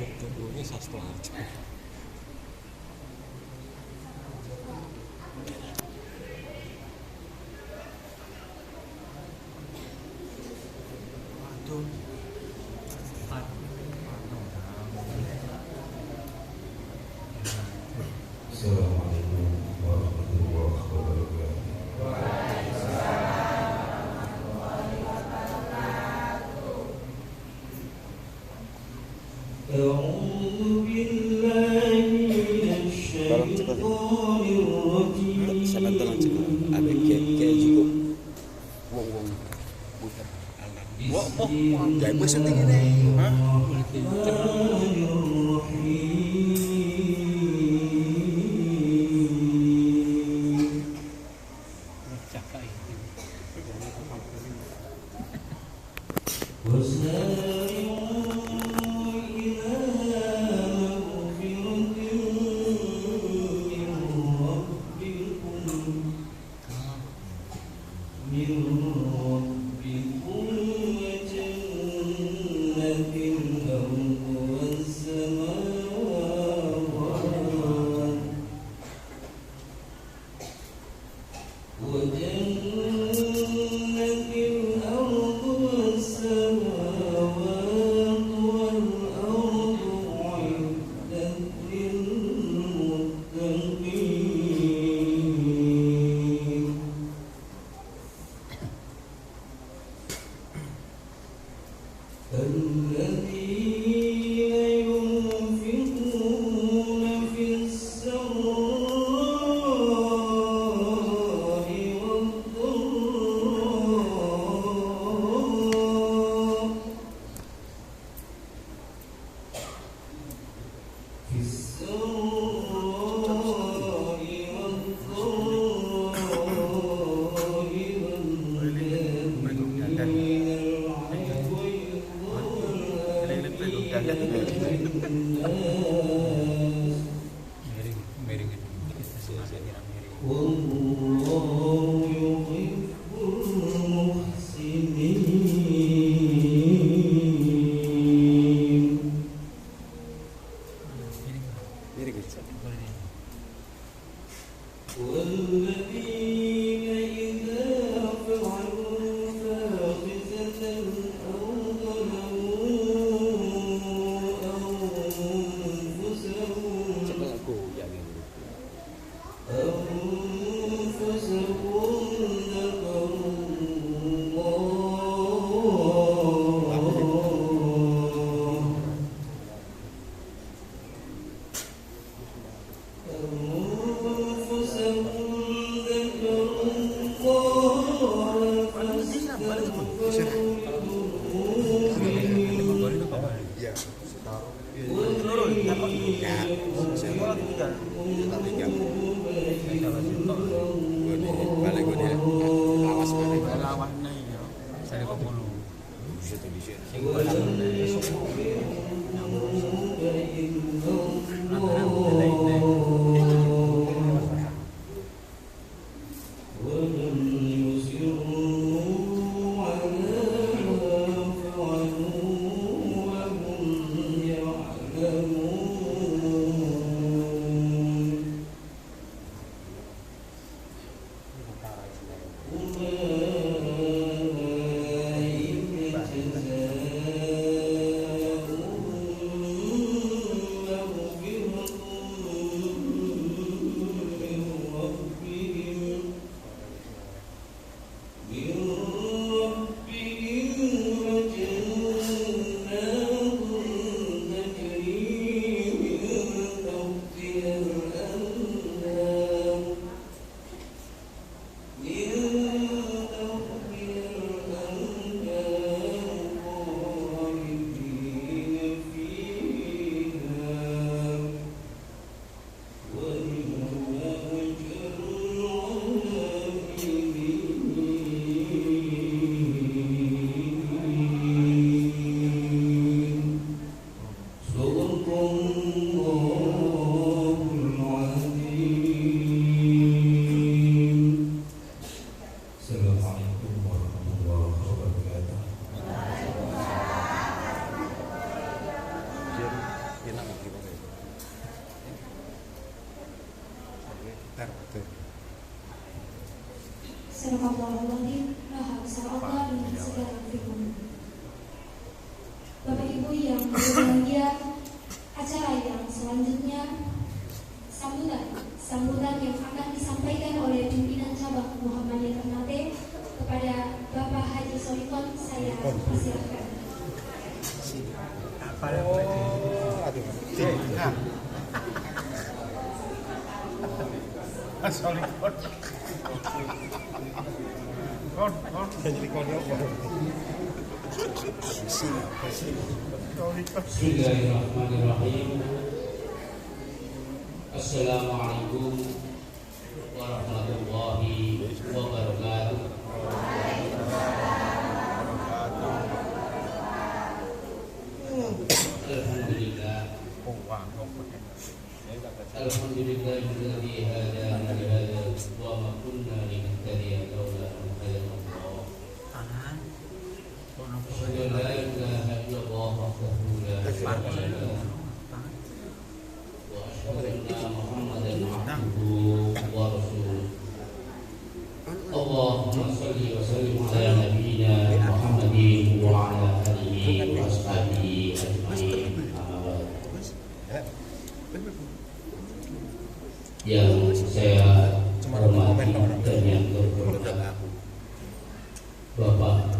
Ketuanya sastra aja. Assalamualaikum warahmatullahi wabarakatuh. أعوذ بالله من الشيطان الرجيم. Sebentar juga. Ada kayak cukup. Wong. Wah, jadi bos tinggi deh. Hah? berbahagia, acara yang selanjutnya sambutan yang akan disampaikan oleh pimpinan cabang Muhammadiyah Ternate kepada Bapak Haji Solikon, saya persilakan. Bismillahirrahmanirrahim. Assalamualaikum warahmatullahi wabarakatuh. Alhamdulillahilladzi hadana li hadza wa ma kunna linahtadiya laula an hadana Allah. Asyhadu an la ilaha illallah wahdahu la syarika lahu wa asyhadu anna Muhammadan abduhu wa rasuluh. Allahumma shalli wa sallim ala nabiyyina Muhammadin wa ala alihi wa ashabihi ajma'in. Yang saya hormati dan yang terhormat Bapak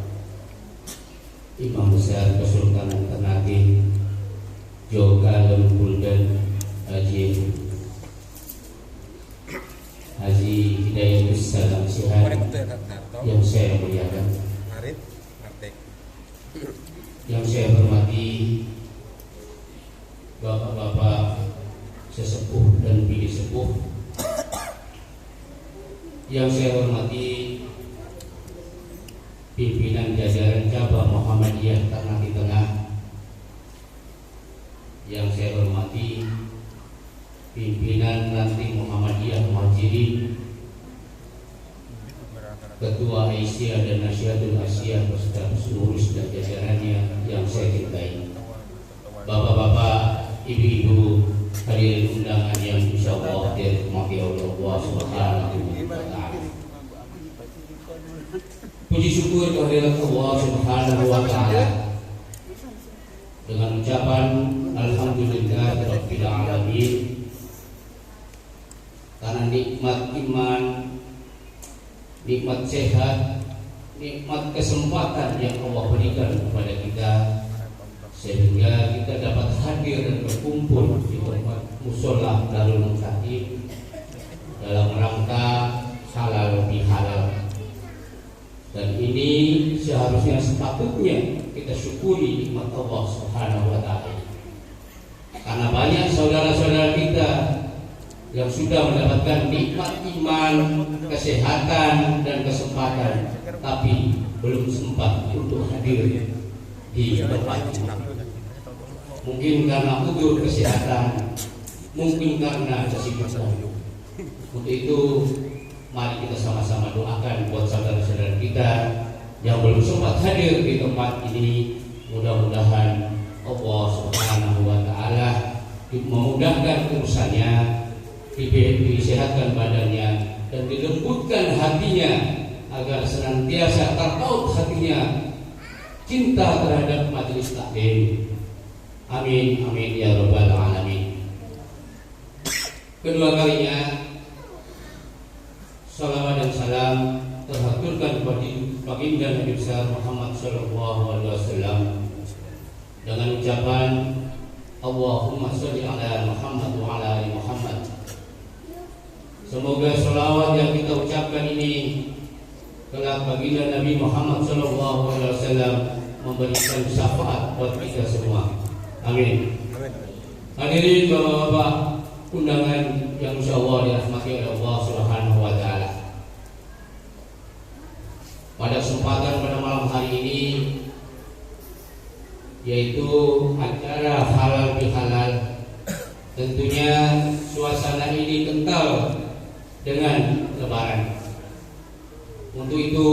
Imam Besar Kesultanan Ternate Joka Lembuldan Haji Hidayatus Salam Sihat yang saya muliakan, yang saya hormati Bapak-bapak sesepuh dan bini sepuh, yang saya hormati pimpinan jajaran cabang Muhammadiyah Ternate Tengah, yang saya hormati pimpinan ranting Muhammadiyah Muhajirin, Ketua Aisyah dan Nasyatul Asia beserta pengurus dan jajarannya yang saya cintai, bapak-bapak, ibu-ibu, hadirin undangan yang insyaallah dirahmati Allah Subhanahu wa taala. Puji syukur kehadirat Allah Subhanahu wa taala dengan ucapan alhamdulillahirabbil alamin, karena nikmat iman, nikmat sehat, nikmat kesempatan yang Allah berikan kepada kita sehingga kita dapat hadir dan berkumpul di tempat mushola Darul Mutakin dalam rangka halal bihalal. Dan ini seharusnya sepatutnya kita syukuri nikmat Allah Subhanahu wa taala. Karena banyak saudara-saudara kita yang sudah mendapatkan nikmat iman, kesehatan dan kesempatan, tapi belum sempat untuk hadir di tempat ini. Mungkin karena udur kesehatan, mungkin karena kesibukan. Untuk itu mari kita sama-sama doakan buat saudara-saudara kita yang belum sempat hadir di tempat ini. Mudah-mudahan Allah Subhanahu wa taala memudahkan urusannya, disehatkan badannya dan dilembutkan hatinya agar senantiasa terpaut hatinya cinta terhadap majelis taklim. Amin amin ya rabbal alamin. Kedua kalinya salawat dan salam terhaturkan kepada baginda Nabi besar Muhammad sallallahu alaihi wasallam dengan ucapan Allahumma sholli ala Muhammad wa ala ali Muhammad. Semoga salawat yang kita ucapkan ini kelak baginda Nabi Muhammad sallallahu alaihi wasallam memberikan syafaat buat kita semua. Amin. Hadirin bapak-bapak undangan yang insyaallah dirahmati oleh Allah Subhanahu wa taala. Pada kesempatan pada malam hari ini, yaitu acara halal bihalal, tentunya suasana ini kental dengan lebaran. Untuk itu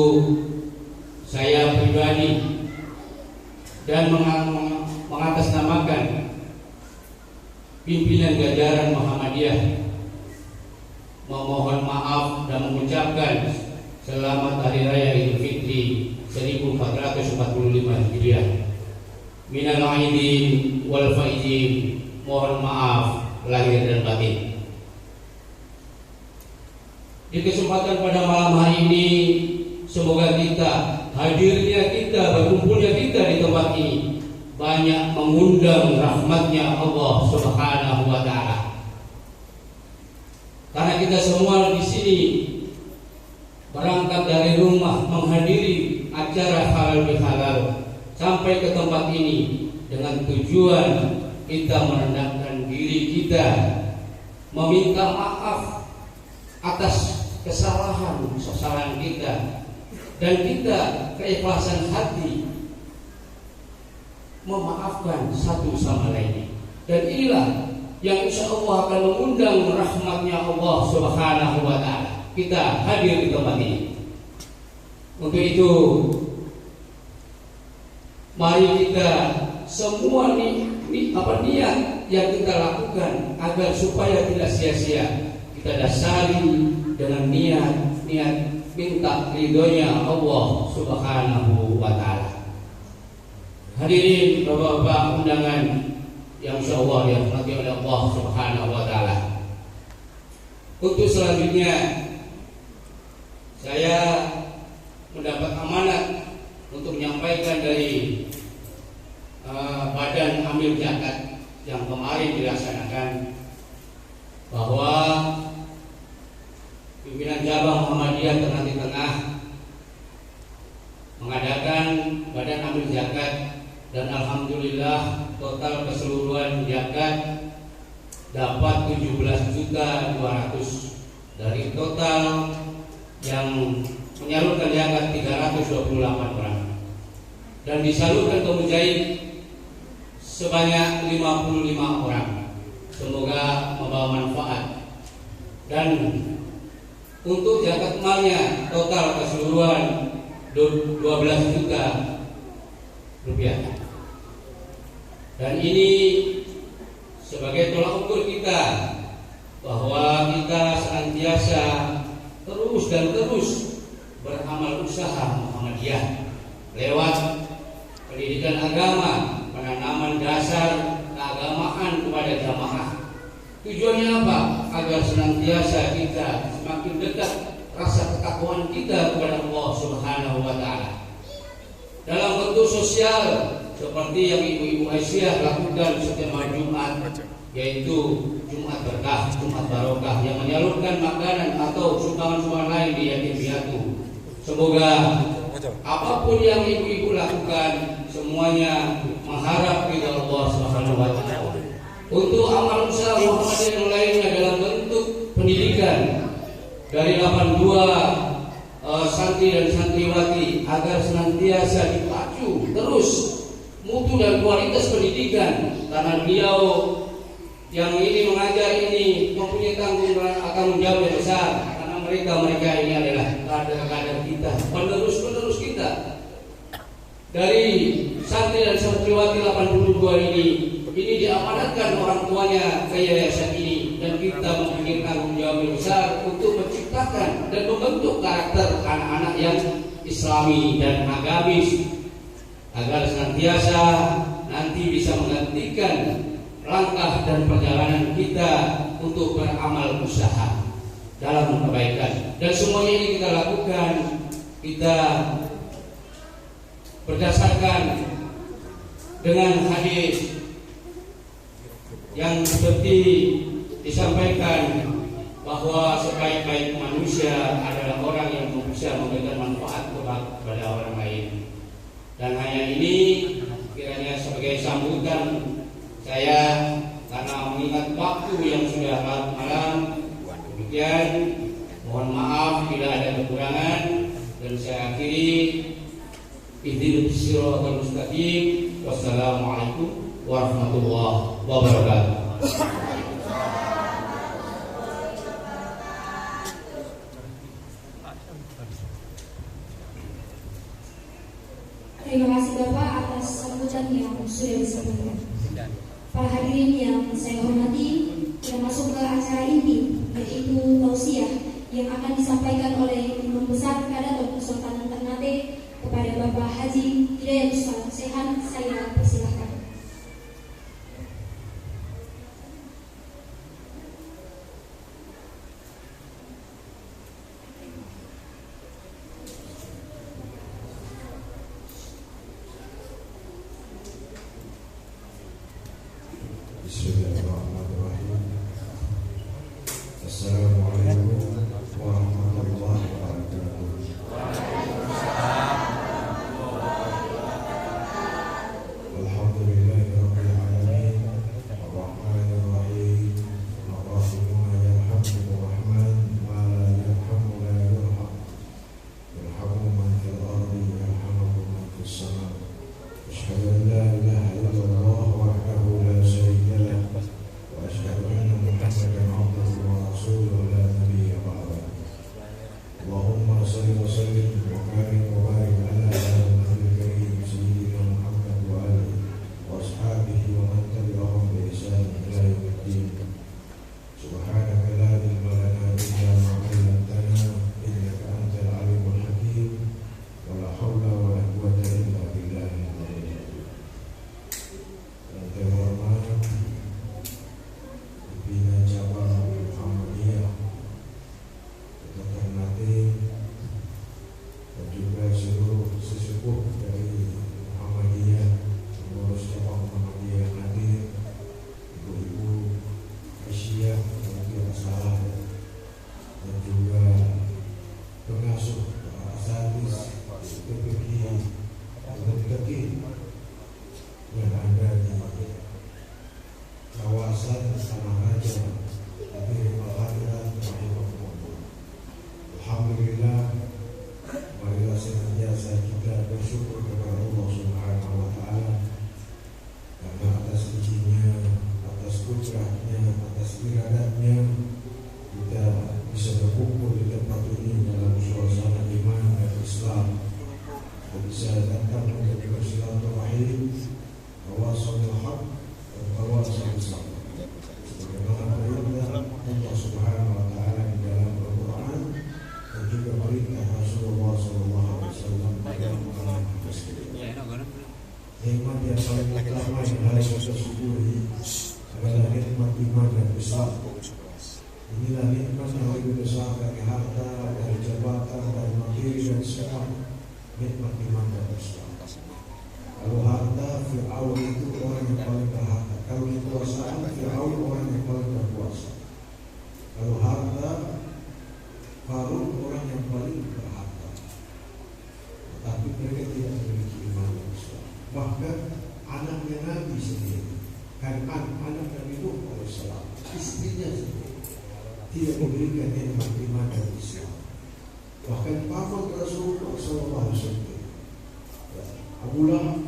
saya pribadi dan mengatasnamakan pimpinan jajaran Muhammadiyah memohon maaf dan mengucapkan selamat Hari Raya Idul Fitri 1445 Hijriah minal aidin wal faizin. Mohon maaf lahir dan batin. Di kesempatan pada malam hari ini, semoga hadirnya kita, berkumpulnya kita di tempat ini banyak mengundang rahmatnya Allah Subhanahu wa Ta'ala. Karena kita semua di sini berangkat dari rumah menghadiri acara halal bihalal sampai ke tempat ini dengan tujuan kita merendahkan diri kita, meminta maaf atas kesalahan kita, dan kita keikhlasan hati memaafkan satu sama lain. Dan inilah yang insya Allah akan mengundang rahmatnya Allah Subhanahu wa Ta'ala. Kita hadir di tempat ini. Untuk itu, mari kita semua niat yang kita lakukan agar supaya tidak sia-sia, kita dasari dengan niat minta ridhonya Allah Subhanahu wa Ta'ala. Hadirin bapak-bapak undangan yang insyaallah dirahmati oleh Allah Subhanahu wa Ta'ala. Untuk selanjutnya saya mendapat amanat untuk menyampaikan dari Badan Amil Zakat yang kemarin dilaksanakan, bahwa pimpinan cabang Muhammadiyah Ternate Tengah mengadakan Badan Amil Zakat, dan alhamdulillah total keseluruhan zakat dapat 17.200.000 dari total yang menyalurkan zakat 328 orang, dan disalurkan ke mujahid sebanyak 55 orang. Semoga membawa manfaat. Dan untuk zakat malnya total keseluruhan 12 juta rupiah. Dan ini sebagai tolak ukur kita bahwa kita senantiasa terus beramal usaha Muhammadiyah lewat pendidikan agama, penanaman dasar keagamaan kepada jamaah. Tujuannya apa? Agar senantiasa kita semakin dekat rasa ketakwaan kita kepada Allah Subhanahu wa Ta'ala. Dalam bentuk sosial seperti yang ibu-ibu Aisyah lakukan setiap hari Jumat, yaitu Jumat Berkah, Jumat Barokah, yang menyalurkan makanan atau sumbangan-sumbangan lain di yatim piatu. Semoga apapun yang ibu-ibu lakukan semuanya mengharap ridha Allah Subhanahu wa Ta'ala. Untuk amal usaha Muhammadiyah yang lainnya dalam bentuk pendidikan dari 82 santri dan santriwati agar senantiasa dipacu terus mutu dan kualitas pendidikan, karena beliau yang ini mengajar ini mempunyai tanggung jawab yang besar, karena mereka ini adalah kader-kader kita, penerus kita. Dari santri dan santriwati 82 ini diamanatkan orang tuanya ke yayasan ini, dan kita mempunyai tanggung jawab yang besar untuk menciptakan dan membentuk karakter anak-anak yang islami dan agamis, agar senantiasa nanti bisa menggantikan langkah dan perjalanan kita untuk beramal usaha dalam kebaikan. Dan semuanya ini kita lakukan, kita berdasarkan dengan hadis yang seperti disampaikan bahwa sebaik-baik manusia adalah orang yang bisa memberikan manfaat kepada orang lain. Dan hanya ini kiranya sebagai sambutan saya, karena mengingat waktu yang sudah larut malam. Demikian, mohon maaf bila ada kekurangan, dan saya akhiri ihdinas siratal mustaqim. Wassalamualaikum warahmatullahi wabarakatuh. Terima kasih Bapak atas sambutan yang sudah disampaikan. Para hadirin yang saya hormati, yang masuk ke acara ini yaitu tausiah yang akan disampaikan oleh Imam Besar Kadatul Kesultanan Ternate kepada Bapak Haji Hidayat Ustaz Sehan. Saya persilahkan. tawassaw bil haqq wa tawassaw bis sabr. Sebagaimana perintah Allah Subhanahu wa taala di dalam Al-Qur'an dan juga perintah Rasulullah sallallahu alaihi wasallam dalam hadis. Nikmat yang paling utama yang harus kita syukuri adalah nikmat iman dan Islam. Inilah nikmat yang lebih besar dari harta, dari jabatan, dari materi dan semua. Nikmat iman dan Islam. Kalau harta, Fir'aun itu orang yang paling berharta. Kalau kekuasaan, Fir'aun orang yang paling berkuasa. Kalau harta, Qarun orang yang paling berharta. Tetapi mereka tidak memiliki iman dan Islam. Bahkan anaknya Nabi sendiri, anak Nabi Nuh alaihissalam, istrinya sendiri tidak memberikan nikmat iman dan Islam. Bahkan paman Rasulullah SAW, Abu Lahab,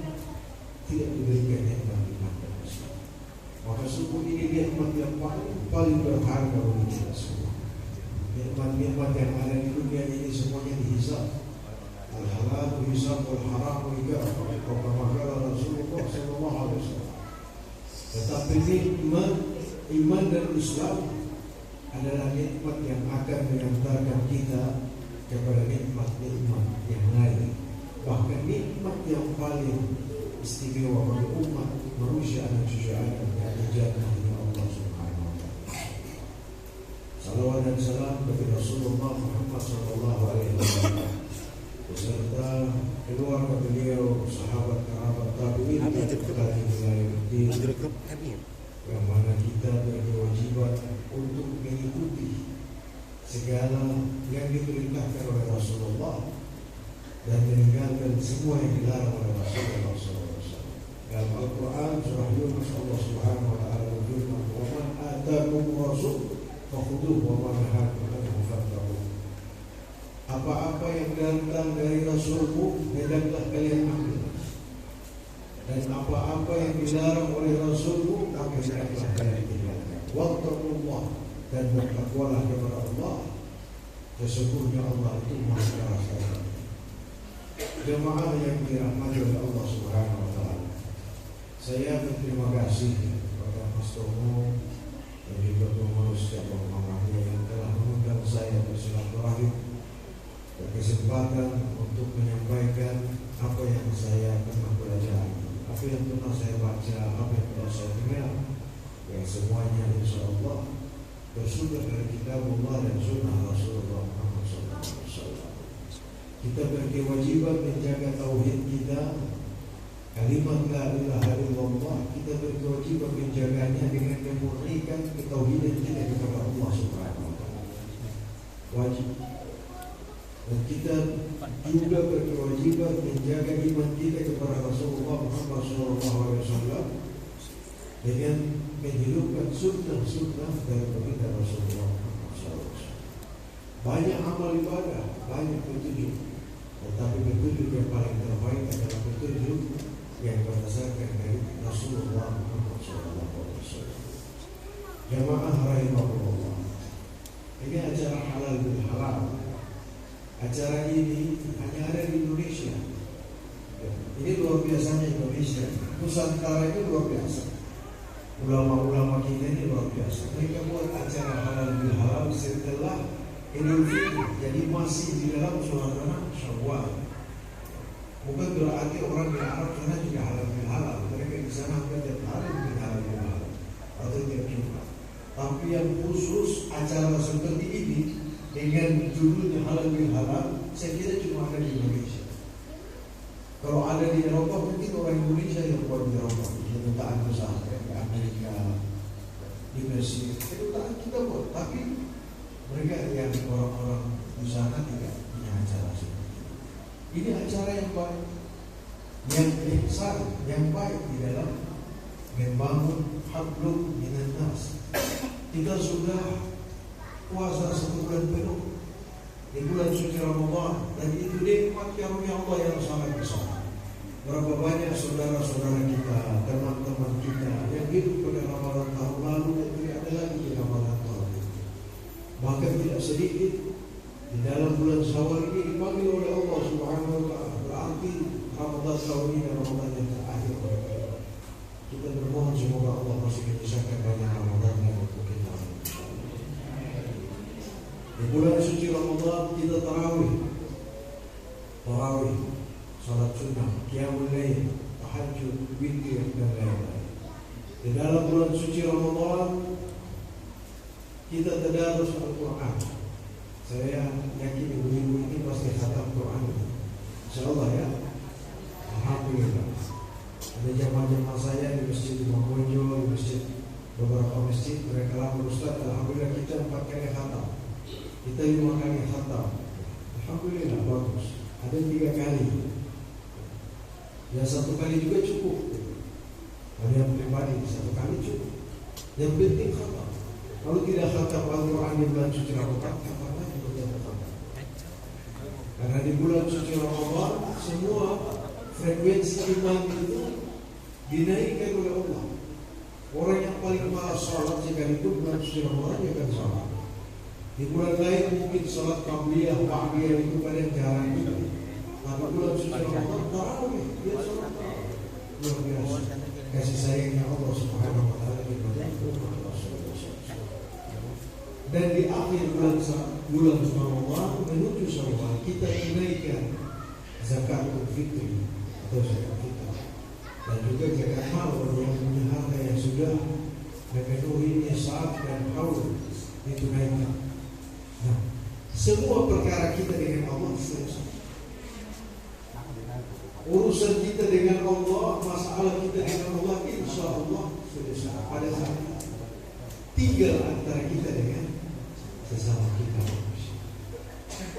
tidak diberikan nikmat iman dan Islam. Maka sungguh ini nikmat yang paling berharga bagi kita semua. Nikmat-nikmat yang ada di dunia ini semuanya dihisab. Al-halal dihisab, al-haram dihisab. Kata Rasulullah SAW. Tetapi nikmat iman dan Islam adalah nikmat yang akan mengantarkan kita kepada nikmat-nikmat yang lain. Bahkan nikmat yang paling istimewa bagi umat manusia dan cucu Adam yang jannah dari Allah Subhanahu wa taala. Salawat dan salam kepada Rasulullah Muhammad sallallahu alaihi wasallam beserta keluarga beliau, sahabat, kerabat, tabi'in dan yang mana kita berkewajiban untuk mengikuti segala yang diperintahkan oleh Rasulullah dan meninggalkan semua yang dilarang oleh Rasulullah SAW. Dalam Al-Quran surah Yunus Allah Subhanahu wa taala berfirman, "Wa man ataakum rasul fakhudhuhu wa ma nahakum anhu fantahu." Apa-apa yang datang dari Rasulku, hendaklah kalian ambil. Dan apa-apa yang dilarang oleh Rasulku, maka hendaklah kalian tinggalkan. Wattaqullah, dan bertakwalah kepada Allah. Sesungguhnya Allah itu Maha Kuasa. Jemaah yang dirahmati oleh Allah Subhanahu wa taala. Saya berterima kasih kepada Mas Tomo dan juga pengurus cabang Muhammadiyah yang telah mengundang saya bersilaturahim, berkesempatan untuk menyampaikan apa yang saya pernah belajar, apa yang pernah saya baca, apa yang pernah saya dengar, yang semuanya insya Allah bersumber dari kitabullah dan sunnah Rasulullah Muhammad SAW. Kita berkewajiban menjaga tauhid kita, kalimat la ilaha illallah. Kita berkewajiban menjaganya dengan memurnikan ketauhidan kita kepada Allah Subhanahu wa taala. Wajib. Dan kita juga berkewajiban menjaga iman kita kepada Rasulullah Muhammad SAW dengan menghidupkan sunnah-sunnah dari baginda Rasulullah Muhammad SAW. Banyak amal ibadah, banyak petunjuk, tetapi petunjuk yang paling terbaik adalah petunjuk yang berdasarkan dari Rasulullah Muhammad SAW. Jamaah rahimahullah, ini acara halal bil halal. Acara ini hanya ada di Indonesia. Ini luar biasanya Indonesia. Nusantara itu luar biasa. Ulama-ulama kita ini luar biasa. Mereka buat acara halal bil halal setelah Idul Fitri. Jadi masih di dalam suasana Syawal. Bukan berarti orang di Arab sana juga halal bil halal. Mereka di sana hampir tiap hari mungkin halal bil halal atau tiap Jumat. Tapi yang khusus acara seperti ini dengan judulnya halal bil halal, saya kira cuma ada di Indonesia. Kalau ada di Eropa, mungkin orang Indonesia yang buat di Eropa, kedutaan besar di Amerika, di Mesir, kedutaan kita buat. Tapi mereka yang orang-orang di sana tidak punya acara seperti ini. Ini acara yang baik, yang besar, yang baik di dalam membangun hablum minan nas. Kita sudah puasa 1 bulan penuh di bulan suci Ramadan, dan itu nikmat karunia Allah yang sangat besar. Berapa banyak saudara-saudara kita, teman-teman kita yang hidup pada Ramadan tahun lalu dan tidak ada lagi di Ramadan tahun ini. Bahkan tidak sedikit di dalam bulan Syawal ini dipanggil oleh Allah Subhanahu wa taala. Berarti Ramadan tahun ini Ramadan yang terakhir. semoga Allah masih menyisakan banyak Ramadan untuk kita. Di bulan suci Ramadan kita tarawih, salat sunnah, qiyamul lail, tahajud, witir dan lain-lain. Di dalam bulan suci Ramadan kita tadarus Al-Quran. Saya yakin ibu-ibu ini pasti khatam Quran, insyaallah ya. Alhamdulillah. Ada jamaah-jamaah saya di masjid Imam Bonjol, di masjid beberapa masjid, mereka lama Ustaz, alhamdulillah kita 4 kali khatam, kita 5 kali khatam. Alhamdulillah bagus. Ada 3 kali. Ya 1 kali juga cukup. Ada yang pribadi 1 kali cukup. Yang penting khatam. Kalau tidak khatam Al-Quran di bulan suci Ramadan, kapan lagi kita khatam? Karena di bulan suci Ramadan semua frekuensi iman itu dinaikkan oleh Allah. Orang yang paling malas sholat sekalipun bulan suci Ramadan dia akan sholat. Di bulan lain mungkin sholat qabliyah, ba'diyah itu pada jarang juga. Tapi bulan suci Ramadan tarawih dia sholat luar biasa. Kasih sayangnya Allah Subhanahu wa taala kepada umat Rasulullah. Dan di akhir bulan Ramadan menuju Syawal kita tunaikan zakatul fitri atau zakat fitrah, dan juga zakat mal yang punya harta yang sudah memenuhi nisab dan haul ditunaikan. Nah, semua perkara kita dengan Allah selesai. Urusan kita dengan Allah, masalah kita dengan Allah, insya Allah selesai. Pada saat tinggal antara kita dengan sesama kita manusia.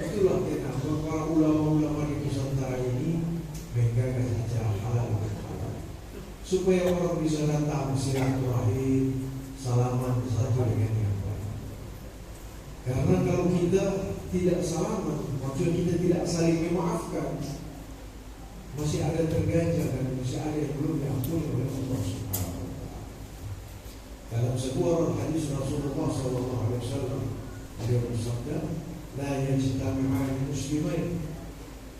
Itulah kenapa para ulama-ulama di Nusantara ini menggagas acara halal supaya orang bisa datang silaturahim, salaman satu dengan yang lain. Karena kalau kita tidak salaman, maksudnya kita tidak saling memaafkan, masih ada terganjal dan masih ada yang belum diampuni oleh Allah Subhanahu wa taala. Dalam sebuah hadis Rasulullah SAW, dia bersabda, la yajtami'ani muslimain,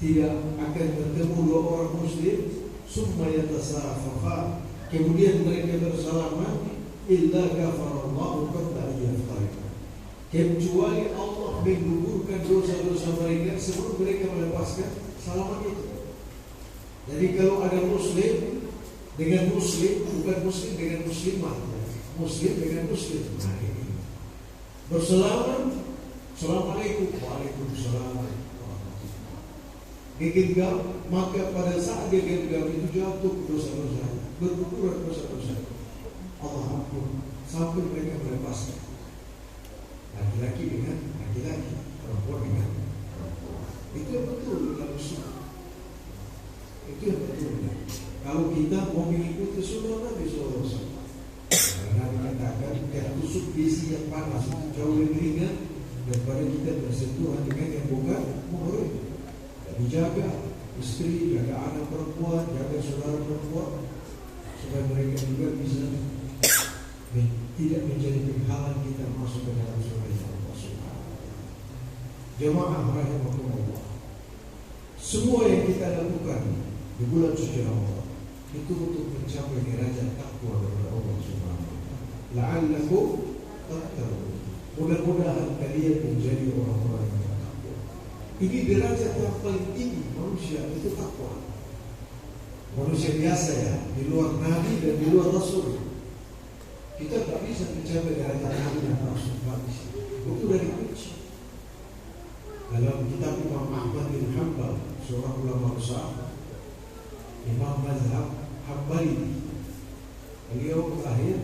tidak akan bertemu 2 orang muslim, summa yatasafafan, kemudian mereka bersalaman, illa ghafarallahu qabla yaftariqa, kecuali Allah menggugurkan dosa-dosa mereka sebelum mereka melepaskan salaman itu. Jadi kalau ada muslim dengan muslim, bukan muslim dengan muslimah, muslim dengan muslim, nah ini bersalaman, assalamualaikum, waalaikumsalam, digenggam, maka pada saat dia genggam itu jatuh dosa-dosa, berguguran dosa-dosa. Allah ampun sampai mereka melepaskan. Laki-laki dengan laki-laki, perempuan dengan perempuan. Itu yang betul dalam sunnah. Itu yang betul. Kalau kita mau mengikuti sunnah Nabi SAW, karena dikatakan yang tusuk besi yang panas jauh lebih ringan daripada kita bersentuhan dengan yang bukan muhrim. Dijaga istri, jaga anak perempuan, jaga saudara perempuan, supaya mereka juga bisa tidak menjadi penghalang kita masuk ke dalam surga Allah Subhanahu wa taala. Jemaah rahimakumullah, semua yang kita lakukan di bulan suci Ramadan itu untuk mencapai derajat takwa kepada Allah Subhanahu wa taala. La'allakum tattaqun. Mudah-mudahan kalian menjadi orang-orang yang takwa. Ini derajat yang paling tinggi manusia itu takwa. Manusia biasa ya, di luar Nabi dan di luar Rasul. Kita tak bisa mencapai derajat Nabi dan Rasul. Itu dari kunci. Dalam kitab Imam Ahmad bin Hanbal, seorang ulama besar, Imam Mazhab Hambali, beliau lahir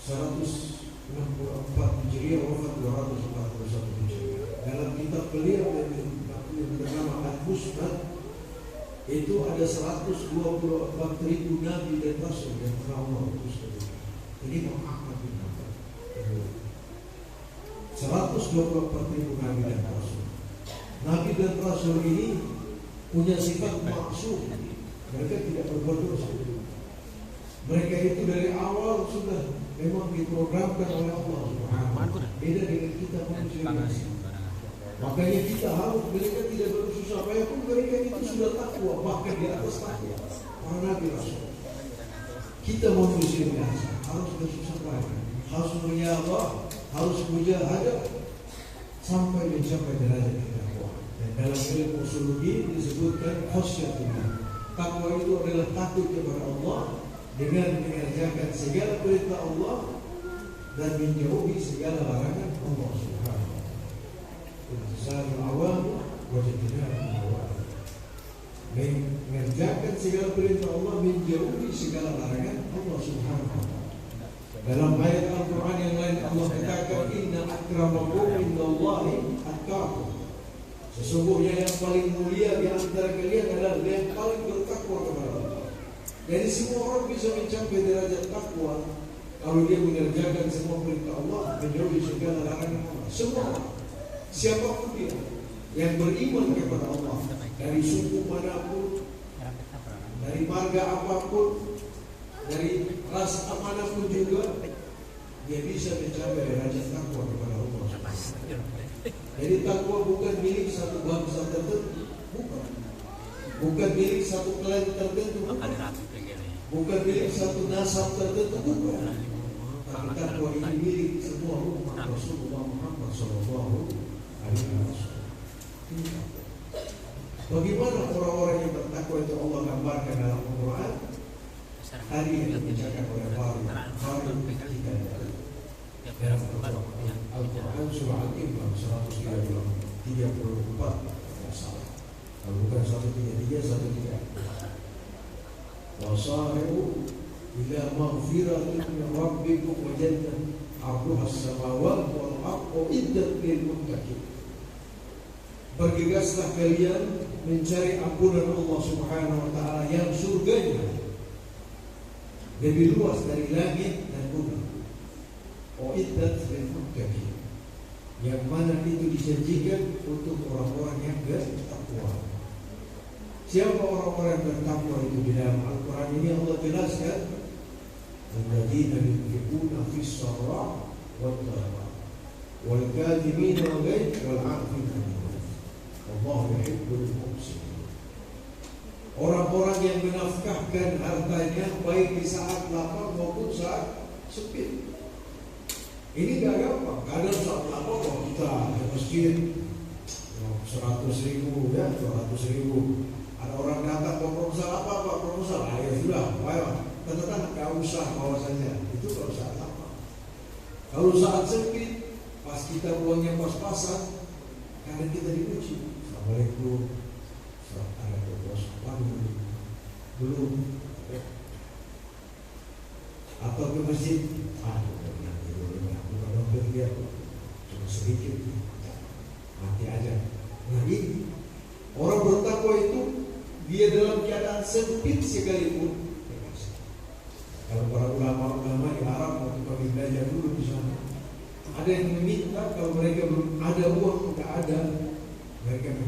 164 Hijriah, wafat 241 Hijriah. Dalam kitab beliau yang bernama Al-Musnad itu ada 124.000 Nabi dan Rasul yang pernah Allah utus ke dunia. Ini Imam Ahmad bin Hanbal. 124.000 Nabi dan Rasul. Nabi dan Rasul ini punya sifat maksum. Mereka tidak berbuat dosa. Mereka itu dari awal sudah memang diprogramkan oleh Allah Subhanahu. Beda dengan kita manusia. Makanya kita harus, mereka tidak bersusah payah pun mereka itu sudah takwa, bahkan di atas takwa para Nabi Rasul. Kita manusia biasa harus bersusah payah, harus mulia, harus mujahadah sampai mencapai derajat takwa. Dan dalam ilmu usuluddin disebutkan khasyatullah. Takwa itu adalah takut kepada Allah dengan mengerjakan segala perintah Allah dan menjauhi segala larangan Allah Subhanahu wa taala. Intisarul awam wa ijtinabul nawafil. Mengerjakan segala perintah Allah, menjauhi segala larangan Allah Subhanahu wa taala. Dalam ayat Al-Quran yang lain Allah katakan, inna akramakum indallahi atqakum. Sesungguhnya yang paling mulia di antara kalian adalah yang paling bertakwa kepada Allah. Jadi semua orang bisa mencapai derajat takwa kalau dia mengerjakan semua perintah Allah, menjauhi segala larangan Allah. Semua orang, siapapun dia yang beriman kepada Allah, dari suku manapun, dari marga apapun, dari ras manapun juga, dia bisa mencapai derajat takwa kepada Allah. Jadi takwa bukan milik satu bangsa tertentu, bukan milik satu klan tertentu, bukan milik satu nasab tertentu, bukan. Tapi takwa ini milik semua umat Rasulullah Muhammad SAW. Bagaimana orang-orang yang bertakwa itu Allah gambarkan dalam Al-Quran? Tadi yang dibacakan oleh Farid kita dalam Al-Quran surah Al-Imran 134 salah. Kalau bukan 133, 134. Wasari'u ila maghfiratin min rabbikum wa jannah 'arduha as-samawati wal ardu iddat lil muttaqin. Bergegaslah kalian mencari ampunan Allah Subhanahu wa taala yang surganya lebih luas dari langit dan bumi. Uiddat lil muttaqin, yang mana itu dijanjikan untuk orang-orang yang bertakwa. Siapa orang-orang yang bertakwa itu? Di dalam Al-Quran ini Allah jelaskan, alladzina yunfiquna fis sarra wad dharra wal kadhimina al ghaidh wal 'afina 'anil nas wallahu yuhibbul muhsinin. Orang-orang yang menafkahkan hartanya baik di saat lapang maupun saat sempit. Ini gak gampang. Kadang saat lapang kalau kita ke masjid 100.000 ya, 200.000, ada orang datang proposal apa proposal, ya sudah, ayo tentang gak usah bawa saja. Itu kalau saat lapang. Kalau saat sempit, pas kita uangnya pas-pasan, kadang kita dipuji. Assalamualaikum, ada proposal belum, atau ke masjid, bukan dia cuma sedikit, mati aja. Nah ini orang bertakwa itu dia dalam keadaan sempit sekalipun. Kalau para ulama-ulama di Arab waktu kami belajar dulu di sana, ada yang meminta kalau mereka belum ada uang, tidak ada, mereka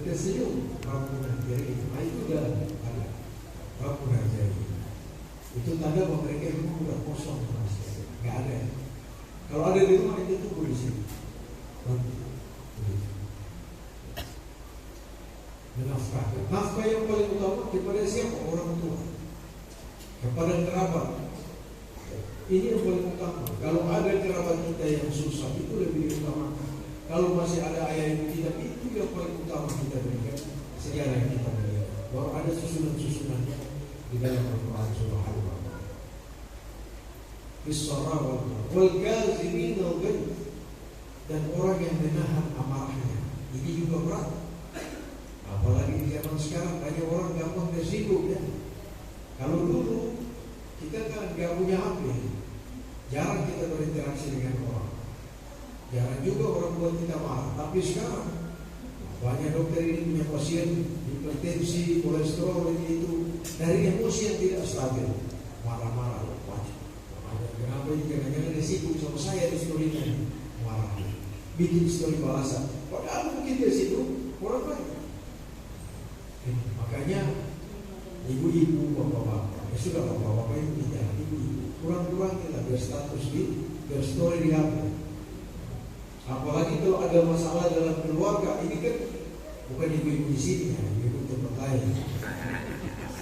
tersenyum, Rabbuna jari. Nah itu sudah ada, Rabbuna jari. Itu tanda bahwa mereka memang sudah kosong, nggak ada. Kalau ada di rumah itu tunggu di sini. Menafkahkan. Nafkah yang paling utama kepada siapa? Orang tua, kepada kerabat. Ini yang paling utama. Kalau ada kerabat kita yang susah, itu lebih diutamakan. Kalau masih ada ayah ibu kita, itu yang paling utama kita berikan. Segala yang kita berikan. Baru ada susunan-susunannya di dalam Al-Quran surah Al-Baqarah. Bis-sarra wal kazimin al-ghaidh, dan orang yang menahan amarahnya. Ini juga berat. Apalagi di zaman sekarang banyak orang gampang tersinggung ya. Kalau dulu kita kan gak punya HP, jarang kita berinteraksi dengan orang, jarang juga orang tua kita marah. Tapi sekarang banyak dokter ini punya pasien hipertensi, kolesterol, itu dari emosi yang tidak stabil, marah-marah wajib. Kenapa ini? Jangan-jangan dia sibuk sama saya di story-nya, marah, bikin story balasan. Padahal mungkin dia sibuk orang lain. Makanya ibu-ibu, bapak-bapak, ya sudah bapak-bapak itu tidak, ibu-ibu kurang-kurang kita berstatus di berstory di HP. Apalagi kalau ada masalah dalam keluarga, ini kan bukan ibu-ibu di sini ya, ibu tempat lain.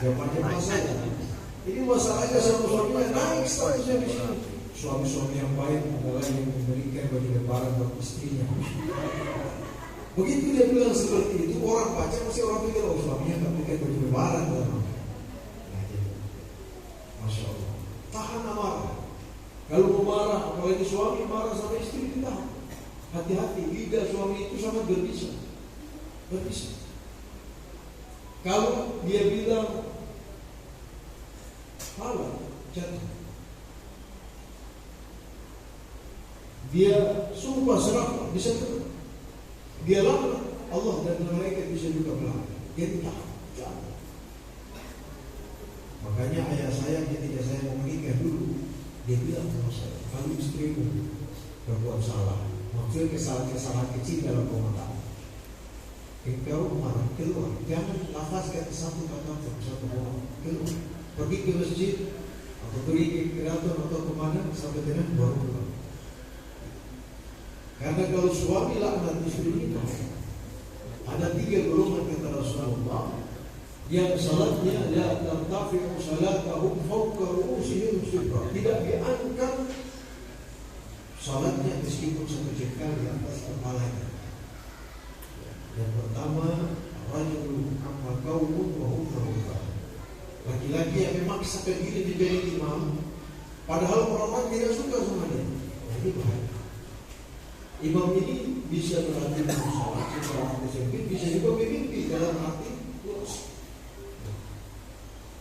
Gak macam masalah. Ini masalahnya sama suaminya naik statusnya di sini. Suami-suami yang baik adalah yang memberikan baju lebaran buat istrinya. Begitu dia bilang seperti itu, orang baca masih orang pikir oh suaminya nggak berikan baju lebaran. Nah, gitu. Masya Allah. Tahan amarah. Kalau mau marah, apalagi suami marah sama istri kita, hati-hati. Lidah suami itu sangat berbisa. Kalau dia bilang halal, jatuh. Dia sumpah serapah, bisa terus. Dia laknat, Allah dan malaikat bisa juga melaknat. Dia tidak jatuh. Makanya ayah saya ketika saya mau menikah dulu, dia bilang sama saya, kalau istrimu berbuat salah, maksudnya kesalahan kecil dalam rumah tangga, engkau marah keluar, jangan lafazkan satu kata satu bohong, keluar, pergi ke masjid atau pergi ke keraton atau kemana sampai dengan baru pulang. Karena kalau suami laknat istrinya, ada 3 golongan kata Rasulullah yang salatnya la tartafi'u salatahum fawqa ru'usihim sifra, tidak diangkat salatnya meskipun satu jengkal di atas kepalanya. Yang pertama, rajulun amma qaumun wa hum rajulun. Laki-laki yang memaksakan diri menjadi imam, padahal orang tidak suka sama dia. Ini bahaya. Imam ini bisa berarti salat, bisa juga mimpi dalam arti lurus.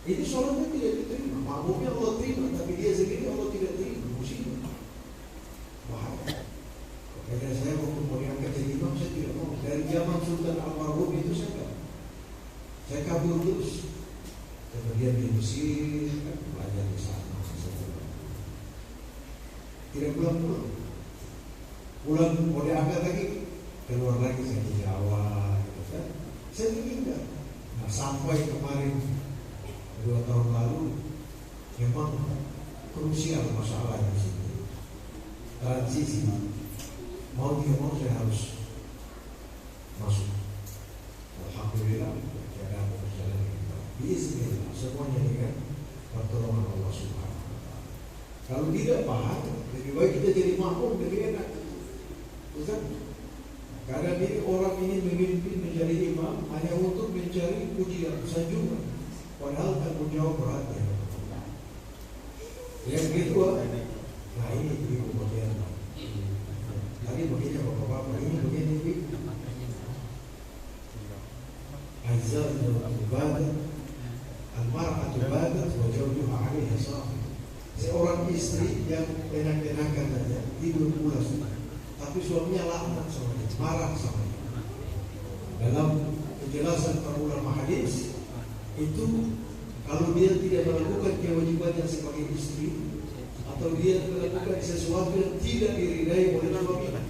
Ini sholatnya tidak diterima, makmumnya Allah terima, tapi dia sendiri Allah tidak terima, musibah. Bahaya. Karena saya waktu mau diangkat jadi imam, saya tidak mau. Dari zaman Sultan Al-Marhum itu saya kabur terus. Kemudian di Mesir, belajar di sana. Tidak pulang-pulang. Pulang mau diangkat lagi, keluar lagi saya di Jawa. Saya meninggal. Nah sampai kemarin 2 tahun lalu memang krusial masalah di sini. Transisi mau tidak mau saya harus masuk. Alhamdulillah jaga perjalanan kita. Bismillah semuanya dengan pertolongan Allah Subhanahu wa Ta'ala. Kalau tidak paham, lebih baik kita jadi makmum lebih enak. Bukan? Karena ini orang ini memimpin menjadi imam hanya untuk mencari pujian, sanjungan. Padahal tanggung jawab berat ya. Yang kedua, nah ini ibu bagian. Tadi begini bapak-bapak, ini begini ibu. Aizal ibadah, al-mar'atu badat wa zawjuha 'alaiha sahih. Seorang istri yang enak-enakan saja tidur pulas, tapi suaminya laknat sama dia, marah sama dia. Dalam penjelasan para ulama hadis itu kalau dia tidak melakukan kewajibannya sebagai istri atau dia melakukan sesuatu yang tidak diridai oleh suaminya,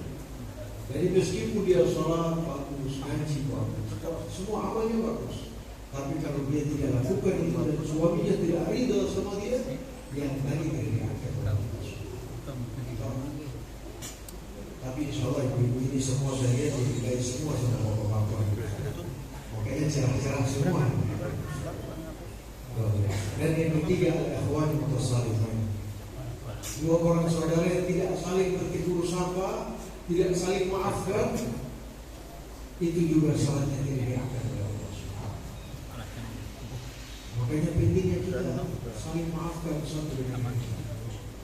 jadi meskipun dia sholat bagus, ngaji bagus, semua amalnya bagus, tapi kalau dia tidak lakukan itu dan suaminya tidak ridha sama dia, yang tadi tidak diangkat. Tapi insya Allah ibu ini semua saya diridai semua sama bapak-bapak. Makanya cerah-cerah semua. Dan yang ketiga adalah akhwan mutasalihin. 2 orang saudara yang tidak saling bertegur sapa, tidak saling maafkan, itu juga salatnya tidak diangkat oleh Allah Subhanahu. Makanya pentingnya kita saling maafkan satu dengan lain.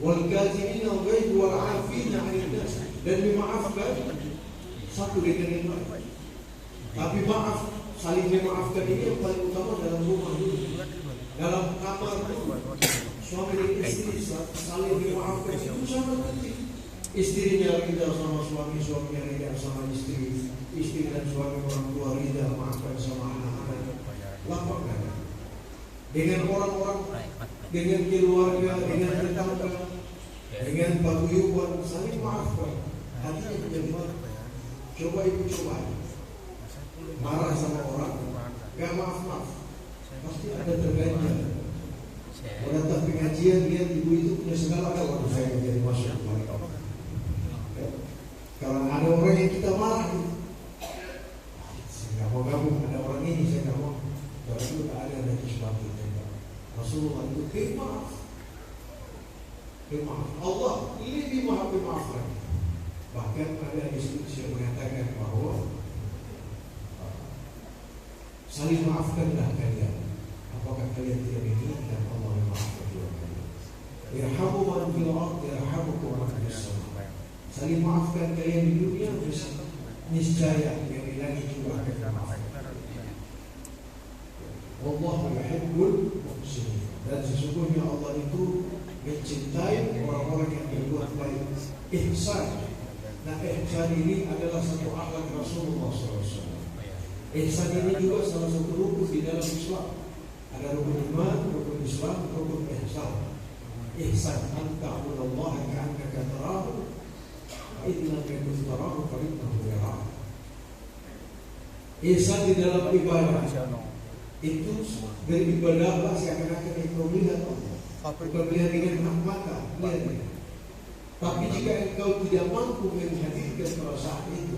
Wal kazimin al-ghaidh wal 'afina 'anil nas, dan memaafkan satu dengan yang lain. Tapi maaf, saling memaafkan ini yang paling utama dalam rumah dulu. Dalam kamar dulu, suami dan istri saling memaafkan itu sangat penting. Istrinya ridha sama suami, suaminya ridha sama istri, istri dan suami orang tua ridha maafkan sama anak-anak. Lapangkan dengan orang-orang, dengan keluarga, dengan tetangga, dengan paguyuban, saling maafkan. Hatinya menjadi marah. Coba ibu coba marah sama orang, gak maaf-maaf, pasti ada terganjal. Kalau datang pengajian lihat ibu itu punya segala ada waktu saya menjadi masuk. Kalau ada orang yang kita marah, saya nggak mau gabung. Ada orang ini saya nggak mau. Kalau itu tak ada dari sebab itu. Rasulullah Allah itu pemaaf. Allah lebih maha pemaaf lagi. Bahkan ada instruksi yang mengatakan bahwa saling maafkanlah kalian. Apakah kalian tidak menginginkan Allah memaafkan kalian? Irhamu man fil ardh yarhamukum man fis sama. Saling maafkan kalian di dunia, niscaya yang di langit juga akan memaafkan. Wallahu yuhibbul muhsinin. Dan sesungguhnya Allah itu mencintai orang-orang yang berbuat baik. Ihsan. Nah, ihsan ini adalah satu akhlak Rasulullah SAW. Ihsan ini juga salah satu rukun di dalam Islam. Ada rukun iman, rukun Islam, rukun ihsan. Ihsan anta'budallaha ka'annaka tarahu wa in lam takun tarahu fa innahu yaraka. Ihsan di dalam ibadah itu beribadah seakan-akan engkau melihat Allah. Bukan melihat dengan mata, melihat. Tapi jika engkau tidak mampu menghadirkan perasaan itu,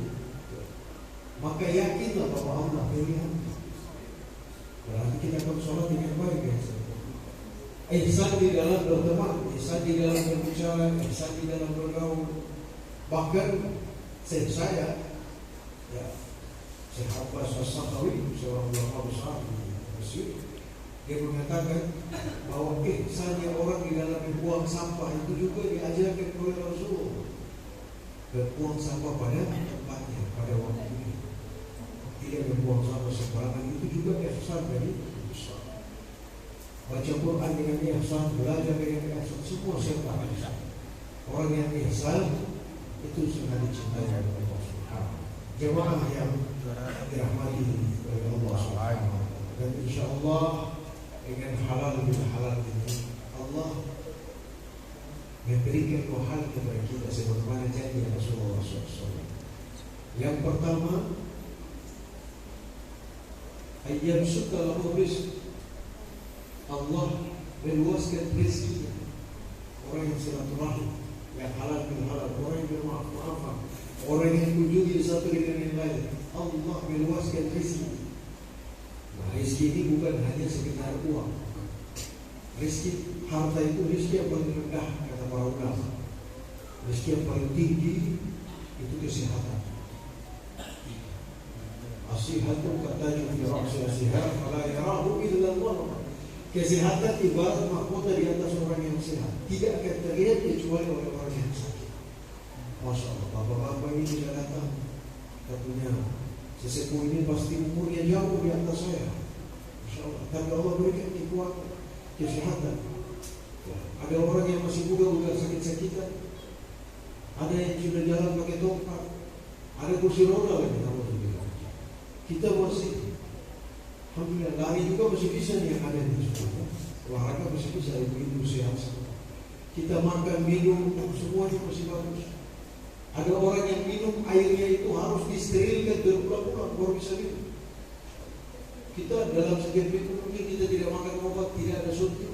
maka yakinlah bahwa Allah melihat. Berarti kita akan sholat dengan baik ya. Ihsan di dalam berteman, ihsan di dalam berbicara, ihsan di dalam bergaul. Bahkan saya ya, Syekh Abbas As-Sakhawi, seorang ulama besar di Mesir, dia mengatakan bahwa ihsannya orang di dalam membuang sampah itu juga diajarkan oleh Rasulullah. Berbuang sampah pada tempatnya, pada waktunya. Tidak membuang sampah sembarangan, itu juga ihsan dari Islam. Baca Quran dengan ihsan, belajar dengan ihsan, semua serta ihsan. Orang yang ihsan itu sangat dicintai oleh Allah Subhanahu. Jemaah yang dirahmati oleh Allah Subhanahu. Dan insya Allah dengan halal bin halal ini Allah memberikan pahala kepada kita sebagaimana janji Rasulullah SAW. Yang pertama, ayam suka lahu rizq. Allah meluaskan rezekinya. Orang yang silaturahim, yang halal bin halal, orang yang bermaaf-maafan, orang yang kunjungi satu dengan yang lain, Allah meluaskan rezeki. Nah, rezeki ini bukan hanya sekedar uang. Rezeki harta itu rezeki yang paling rendah kata para ulama. Rezeki yang paling tinggi itu kesehatan. Asihatu kataju fi ra'si asihat fala yarahu illa Allah. Kesehatan ibarat mahkota di atas orang yang sehat, tidak akan terlihat kecuali oleh orang yang sakit. Masya Allah, bapak-bapak ini tidak datang. Katanya sesepuh ini pasti umurnya jauh di atas saya. Masya Allah, tapi Allah berikan kekuatan, kesehatan. Ada orang yang masih muda udah sakit-sakitan. Ada yang sudah jalan pakai tongkat. Ada kursi roda lagi. Kita masih, alhamdulillah, lari juga masih bisa nih yang ada di sekolah. Olahraga masih bisa, ibu-ibu sehat semua. Kita makan, minum, semuanya masih bagus. Ada orang yang minum airnya itu harus disterilkan berulang-ulang baru bisa minum. Kita dalam sekian minggu mungkin kita tidak makan obat, tidak ada suntik.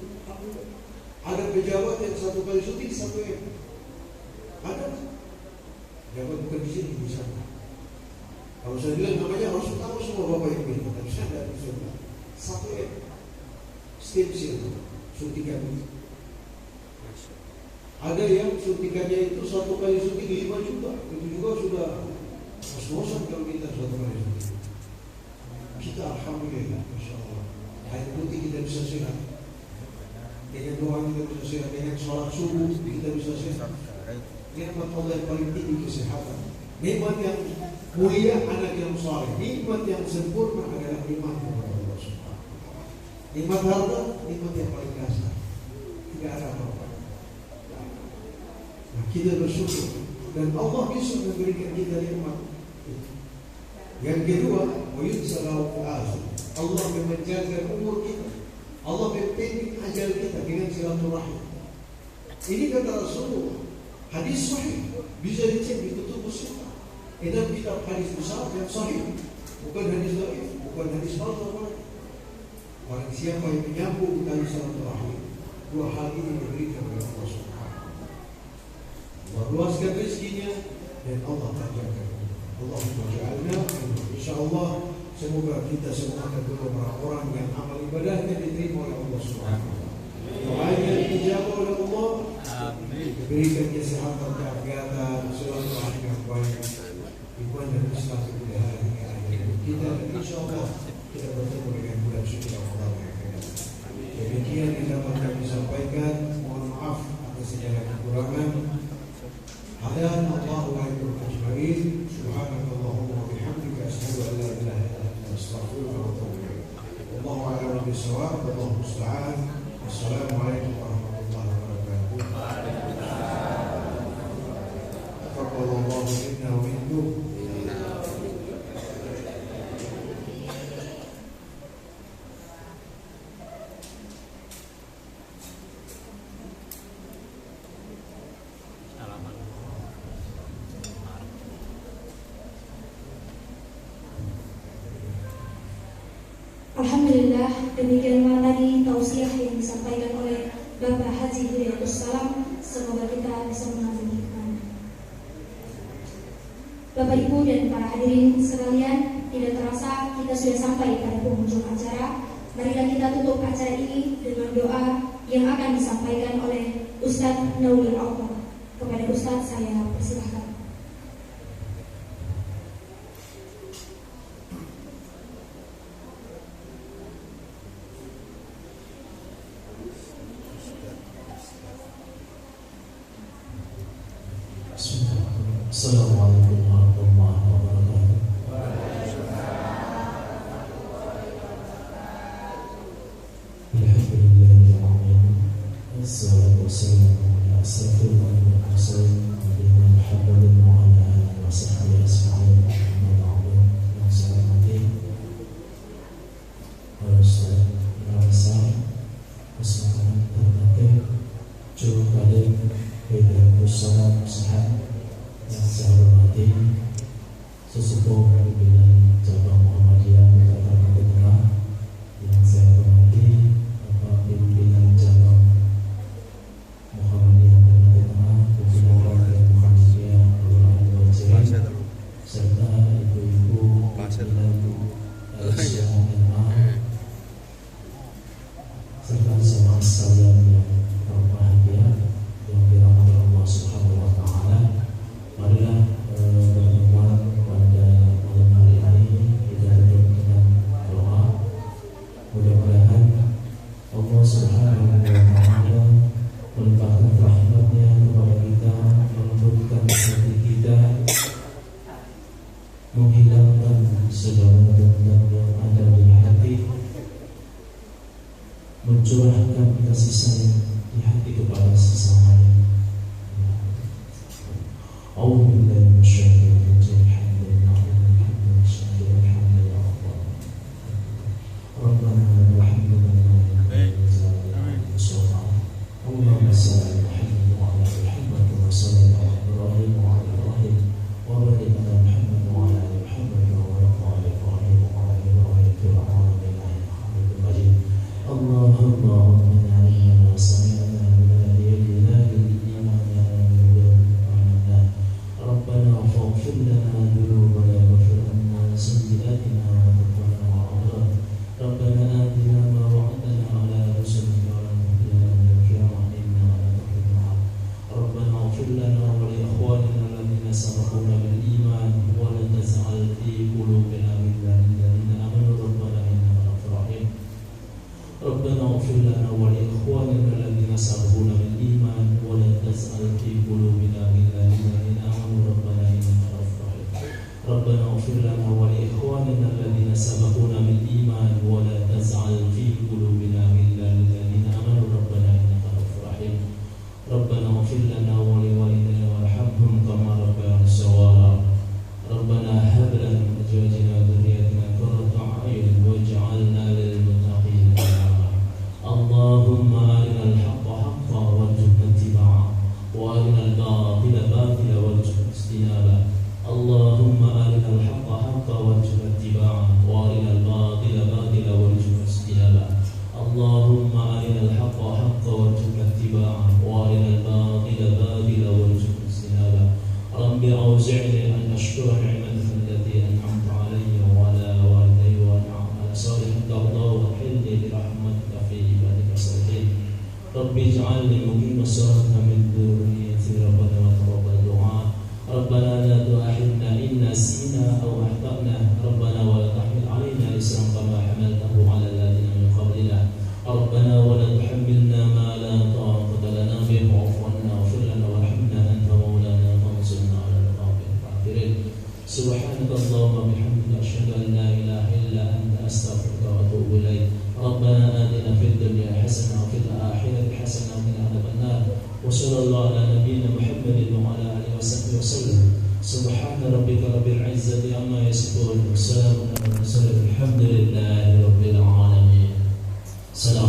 Ada pejabat yang satu kali suntik 1 M. Ada. Pejabat bukan di sini, di sana. Kalau saya bilang namanya harus tahu semua bapak yang minum, tapi saya tidak bisa. 1 M. Stem cell, suntikan. Ada yang suntikannya itu 1 kali suntik 5 juta. Itu juga sudah ngos-ngosan kalau kita 1 kali suntik. Kita alhamdulillah, Masya Allah, air putih kita bisa sehat. Dengan doa kita bisa sehat. Dengan sholat subuh kita bisa sehat. Nikmat Allah yang paling tinggi kesehatan. Nikmat yang mulia anak yang saleh. Nikmat yang sempurna adalah nikmat kepada Allah Subhanahu. Nikmat harta, nikmat yang paling dasar. Tidak ada apa-apa. Nah, kita bersyukur dan Allah bisa memberikan kita nikmat. Yang kedua, Allah memanjangkan umur kita. Allah memperpendek ajal kita dengan silaturahim. Ini kata Rasulullah. Hadis sahih, bisa dicek di kutub Muslim. Ini kitab hadis besar yang sahih, bukan hadis dhaif, bukan hadis palsu. Orang siapa yang menyambung tali silaturahim, 2 hal ini diberikan oleh Allah Subhanahu. Allah luaskan rezekinya dan Allah panjangkan. Allah menjadikannya. InsyaAllah semoga kita semua adalah orang-orang yang amal ibadahnya diterima oleh Allah Subhanahu. diberikan kesehatan, keafiatan, silaturahmi yang baik, iman dan Islam kebudayaan hingga akhir kita, dan insya Allah kita bertemu dengan bulan suci Ramadan yang akan datang. Demikian yang dapat kami sampaikan. Mohon maaf atas segala kekurangan. Hadana Allah wa iyyakum ajma'in. Subhanakallahumma wa bihamdika asyhadu an la ilaha illa anta astaghfiruka wa atubu ilaik. Wallahu a'lam bishawab. Wallahu musta'an. Wassalamualaikum warahmatullahi wabarakatuh. Taqabbalallahu minna wa minkum. Alhamdulillah, demikianlah tadi tausiah yang disampaikan oleh Bapak Haji Hidayatus Salam. Semoga kita bisa mengambil hikmah. Bapak Ibu dan para hadirin sekalian, tidak terasa kita sudah sampai pada penghujung acara. Marilah kita tutup acara ini dengan doa yang akan disampaikan oleh Ustadz Naulil Auqar. Kepada Ustadz saya persilahkan. Assalamualaikum warahmatullahi wabarakatuh. Alhamdulillahirabbil alamin. Wassalatu wassalamu ala asyrafil mursalin nabiyina Muhammadin wa ala alihi wa sahbihi ajma'in. Yang saya hormati sesepuh pimpinan cabang Muhammadiyah Kota Batu Tengah, yang saya hormati Bapak pimpinan cabang Muhammadiyah Kota Batu Tengah, pimpinan Wakil Muhammadiyah Kelurahan Bojong, serta ibu-ibu pimpinan LSMA, serta semua sekalian yang berbahagia yang dirahmati Allah Subhanahu wa Ta'ala. Marilah bertemuan pada malam hari ini kita tutup dengan doa. Mudah-mudahan Allah Subhanahu wa Ta'ala melimpahkan rahmatnya kepada kita, melembutkan hati kita, menghilangkan segala dendam yang ada di hati, mencurahkan kasih sayang di hati kepada sesamanya. أعوذ بالله من الشيطان الرجيم. الحمد لله الحمد لله الحمد لله ربنا الحمد لله اللهم صل على محمد وعلى ال محمد وصل على ابراهيم وعلى ابراهيم وبارك على محمد وعلى ال محمد وبارك على ابراهيم وعلى ال ابراهيم في العالمين انك حميد مجيد. اللهم ربنا اننا سمعنا بنادي ينادي للايمان ربنا فاغفر لنا ذنوبنا واغفر عنا سيئاتنا وتقنا وعذاب. ربنا آتنا ما وعدتنا على رسلك ولا تخزنا يوم القيامة إنك لا تخلف الميعاد. ربنا اغفر لنا ولإخواننا الذين سبقونا بالإيمان ولا تجعل في قلوبنا غلا للذين آمنوا ربنا إنك رؤوف رحيم. ربنا اغفر لنا ولإخواننا الذين سبقونا بالإيمان ولا تجعل في قلوبنا غلا للذين آمنوا ربنا إنك رؤوف رحيم. ربنا اغفر لنا ولإخواننا الذين سبقونا بالإيمان ولا تجعل في قلوبنا غلا للذين آمنوا ربنا إنك رؤوف رحيم. ربنا اغفر لنا ولوالدينا وارحمهم كما ربيانا صغارا. ربنا هب لنا من أزواجنا وذريتنا قرة أعين واجعلنا للمتقين إماما. اللهم أرنا الحق حقا وارزقنا اتباعه وأرنا الباطل باطلا وارزقنا اجتنابه. اللهم أرنا الحق حقا وارزقنا اتباعه وأرنا الباطل باطلا وارزقنا اجتنابه. اللهم أرنا الحق حقا وارزقنا اتباعه وأرنا الباطل باطلا وارزقنا اجتنابه. رب أوزعني أن أشكر نعمتك التي أنعمت علي وعلى والدي وأن أعمل صالحا ترضاه وأحلني برحمتك في عبادك الصالحين. رب اجعلني مقيم الصلاة من ذريتي واغفر ربنا وتقبل دعاء ربنا لا تؤاخذنا إن نسينا أو أخطأنا ربنا ولا تحمل علينا إصرا كما حملته على الذين من قبلنا ربنا ولا تحملنا ما لا طاقة لنا به واعف عنا واغفر لنا وارحمنا أنت مولانا فانصرنا على القوم الكافرين سبحانك اللهم وبحمدك أشهد أن لا إله إلا أنت أستغفرك وأتوب إليك ربنا آتنا في الدنيا حسنة وفي الآخرة حسنة وقنا عذاب النار وصلى الله على نبينا محمد وعلى آله وصحبه وسلم سبحان ربك رب العزة عما يصفون وسلام على المرسلين الحمد لله رب العالمين. سلام.